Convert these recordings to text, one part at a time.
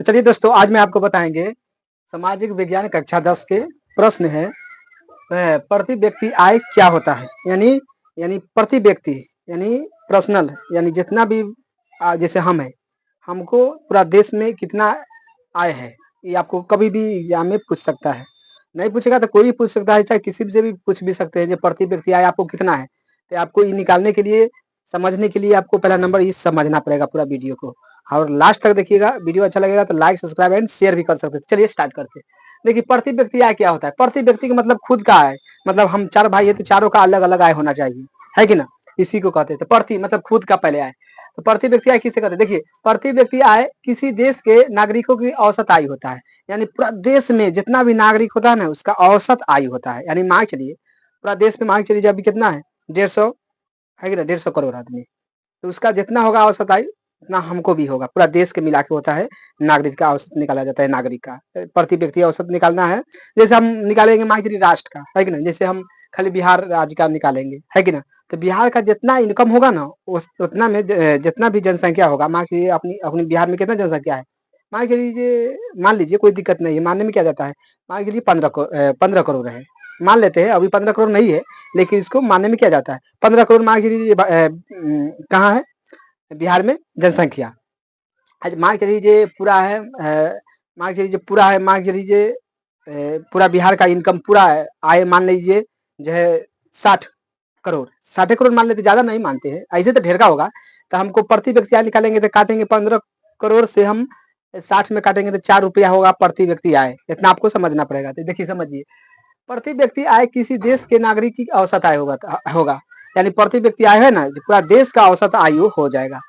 तो चलिए दोस्तों, आज मैं आपको बताएंगे सामाजिक विज्ञान कक्षा 10 के प्रश्न है। प्रति व्यक्ति आय क्या होता है? यानी प्रति व्यक्ति यानी पर्सनल, यानी जितना भी जैसे हम है, हमको पूरा देश में कितना आय है, ये आपको कभी भी एग्जाम में पूछ सकता है। नहीं पूछेगा तो कोई भी पूछ सकता है, चाहे किसी से भी पूछ भी सकते हैं जो प्रति व्यक्ति आय आपको कितना है। तो आपको ये निकालने के लिए, समझने के लिए आपको पहला नंबर ये समझना पड़ेगा पूरा वीडियो को, और लास्ट तक देखिएगा। वीडियो अच्छा लगेगा तो लाइक, सब्सक्राइब एंड शेयर भी कर सकते हैं। चलिए स्टार्ट करते हैं। देखिए, प्रति व्यक्ति आय क्या होता है? प्रति व्यक्ति का मतलब खुद का आय, मतलब हम 4 भाई है तो चारों का अलग अलग आय होना चाहिए, है कि ना? इसी को कहते हैं। तो प्रति मतलब खुद का पहले आय। तो प्रति व्यक्ति आय किसे कहते हैं? देखिए, प्रति व्यक्ति आय किसी देश के नागरिकों की औसत आय होता है। यानी पूरा देश में जितना भी नागरिक होता है ना, उसका औसत आय होता है। यानी मान चलिए पूरा देश में, मान चलिए अभी कितना है, 150, है कि ना, 150 करोड़ आदमी। तो उसका जितना होगा औसत आयु, उतना हमको भी होगा। पूरा देश के मिला के होता है, नागरिक का औसत निकाला जाता है। नागरिक का प्रति व्यक्ति औसत निकालना है। जैसे हम निकालेंगे मान लीजिए राष्ट्र का, है कि ना, जैसे हम खाली बिहार राज्य का निकालेंगे, है कि ना। तो बिहार का जितना इनकम होगा ना, उतना में जितना भी जनसंख्या होगा, मान लीजिए अपनी अपनी बिहार में कितना जनसंख्या है, मान लीजिए कोई दिक्कत नहीं है, मानने में क्या जाता है। मान लीजिए 15 करोड़ है, मान लेते हैं। अभी 15 करोड़ नहीं है, लेकिन इसको मानने में क्या जाता है, 15 करोड़ मान लीजिए। कहाँ है? बिहार में जनसंख्या। आज मान के लीजिए पूरा है, मान के लीजिए पूरा है, मान के लीजिए पूरा बिहार का इनकम पूरा है, आय मान लीजिए जो है 60 करोड़। 60 करोड़ मान लेते, ज्यादा नहीं मानते हैं, ऐसे तो ढेर का होगा। तो हमको प्रति व्यक्ति आय निकालेंगे तो काटेंगे 15 करोड़ से हम 60 में काटेंगे तो 4 रुपया होगा प्रति व्यक्ति आय। इतना आपको समझना पड़ेगा। तो देखिए समझिए, प्रति व्यक्ति आय किसी देश के नागरिक की औसत आय होगा। यानी प्रति व्यक्ति आय है ना, जो पूरा देश का औसत आयु हो जाएगा।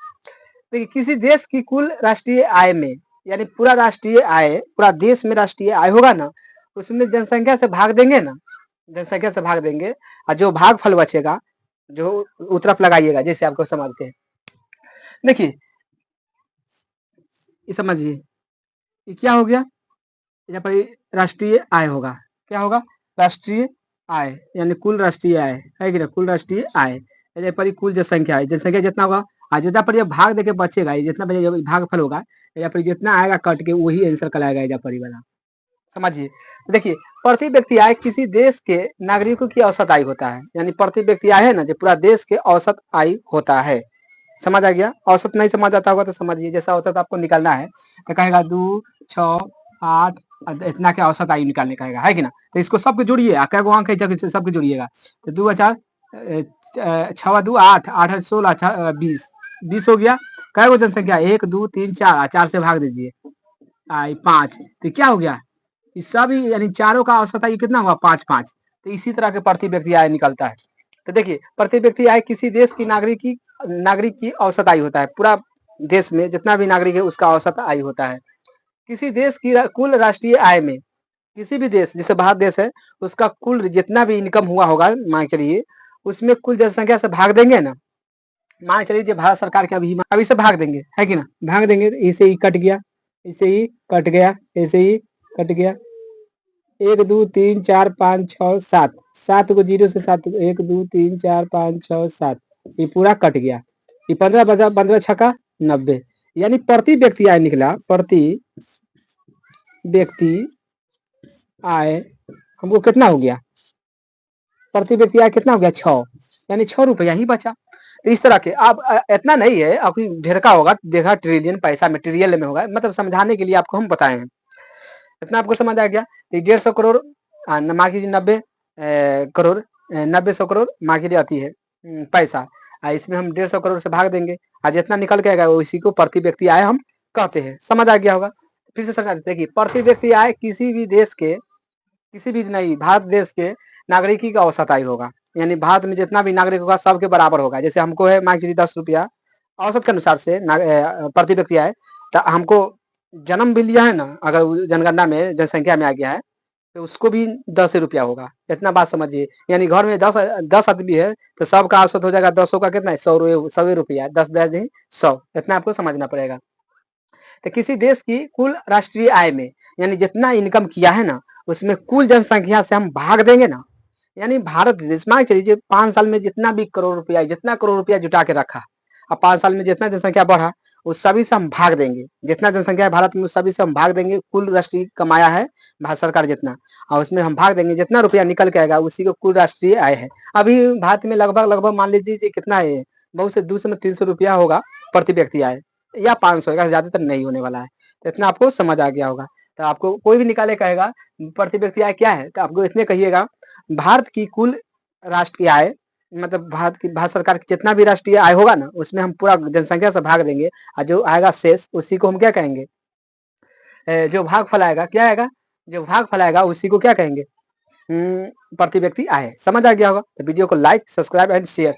देखिए, किसी देश की कुल राष्ट्रीय आय में, यानी पूरा राष्ट्रीय आय, पूरा देश में राष्ट्रीय आय होगा ना, उसमें जनसंख्या से भाग देंगे ना, जनसंख्या से भाग देंगे, और जो भागफल बचेगा, जो उतरफ लगाइएगा, जैसे आपको समझते हैं। देखिए, ये समझिए, ये क्या हो गया, यहाँ पर राष्ट्रीय आय होगा। क्या होगा? राष्ट्रीय आय, यानी कुल राष्ट्रीय आय, है कि ना, कुल राष्ट्रीय आय। यहाँ पर कुल जनसंख्या है, जनसंख्या जितना होगा, जितना पर ये भाग देके बचेगा, ये जितना भागफल होगा, यहाँ पर जितना आएगा कट के वही आंसर कहलाएगा यहाँ पर वाला। समझिए, देखिए, प्रति व्यक्ति आय किसी देश के नागरिकों की औसत आय होता है। यानी प्रति व्यक्ति आय है ना, जो पूरा देश के औसत आय होता है। समझ आ गया? औसत नहीं समझ आता होगा तो समझिए, जैसा औसत आपको निकालना है तो कहेगा 2, 6, 8, इतना के औसत आयु निकालने कहेगा, है कि ना। तो इसको सबको जोड़िए, क्या गो अंक है सबको जोड़िएगा। तो 2 4 6 2 8, 8 16, 20, 20 हो गया। कै गो जनसंख्या? 1 2 3 4, 4 से भाग दीजिए, 5। तो क्या हो गया, इस सब यानी चारों का औसत आयु कितना हुआ? 5 5। तो इसी तरह के प्रति व्यक्ति आय निकलता है। तो देखिए, प्रति व्यक्ति आय किसी देश की नागरिक की औसत आयु होता है। पूरा देश में जितना भी नागरिक है उसका औसत आयु होता है। किसी देश की कुल राष्ट्रीय आय में, किसी भी देश, जैसे भारत देश है, उसका कुल जितना भी इनकम हुआ होगा, मान चलिए उसमें कुल जनसंख्या से भाग देंगे ना। मान चलिए भारत सरकार के अभी से भाग देंगे, है कि ना, भाग देंगे, इसे ही कट गया, इसे ही कट गया, ऐसे ही कट गया। 1 2 3 4 5 6 7, 7 को जीरो से 7, 1 2 3 4 5 6 7, ये पूरा कट गया। ये 15 15 छक्का 90, यानी प्रति व्यक्ति आय निकला। प्रति व्यक्ति आय हमको कितना हो गया? प्रति व्यक्ति आय कितना हो गया? 6, यानी 6 रुपया ही बचा। तो इस तरह के, अब इतना नहीं है, अभी ढेर का होगा, देखा ट्रिलियन पैसा में, ट्रिलियन में होगा, मतलब समझाने के लिए आपको हम बताए हैं। इतना आपको समझ आ गया। 150 करोड़, मान लीजिए 90 करोड़, 90 करोड़ मान लीजिए आती है पैसा। इसमें हम 150 करोड़ से भाग देंगे, और जितना निकल के आएगा उसी को प्रति व्यक्ति आय हम कहते हैं। समझ आ गया होगा? फिर से समझा देते हैं कि प्रति व्यक्ति आय किसी भी देश के, किसी भी नहीं, भारत देश के नागरिकी का औसत आय होगा। यानी भारत में जितना भी नागरिक होगा सबके बराबर होगा। जैसे हमको है मान लीजिए 10 रुपया औसत के अनुसार से प्रति व्यक्ति आय, तो हमको जन्म भी लिया है ना, अगर जनगणना में जनसंख्या में आ गया है तो उसको भी 10 रुपया होगा। इतना बात समझिए। यानी घर में 10 आदमी है तो सबका औसत हो जाएगा 10 का कितना है? 100 रुपया, 10 10 100। इतना आपको समझना पड़ेगा। तो किसी देश की कुल राष्ट्रीय आय में, यानी जितना इनकम किया है ना, उसमें कुल जनसंख्या से हम भाग देंगे ना। यानी भारत देश, मान चलिए 5 साल में जितना भी करोड़ रुपया, जितना करोड़ रुपया जुटा के रखा, अब 5 साल में जितना जनसंख्या बढ़ा उस सभी से हम भाग देंगे। जितना जनसंख्या है भारत में उस सभी से हम भाग देंगे, कुल राष्ट्रीय कमाया है भारत सरकार जितना, और उसमें हम भाग देंगे, जितना रुपया निकल के आएगा उसी को कुल राष्ट्रीय आय है। अभी भारत में लगभग मान लीजिए कितना है, बहुत से 200 300 रुपया होगा प्रति व्यक्ति आय, या 500, ज्यादातर नहीं होने वाला है। तो इतना आपको समझ आ गया होगा। तो आपको कोई भी निकाले कहेगा प्रति व्यक्ति आय क्या है, तो आपको इतने कहिएगा भारत की कुल राष्ट्रीय आय, मतलब भारत सरकार की जितना भी राष्ट्रीय आय होगा ना, उसमें हम पूरा जनसंख्या से भाग देंगे, और जो आएगा शेष उसी को हम क्या कहेंगे, जो भागफल आएगा क्या आएगा, जो भागफल आएगा उसी को क्या कहेंगे, प्रति व्यक्ति आय। समझ आ गया होगा। तो वीडियो को लाइक, सब्सक्राइब एंड शेयर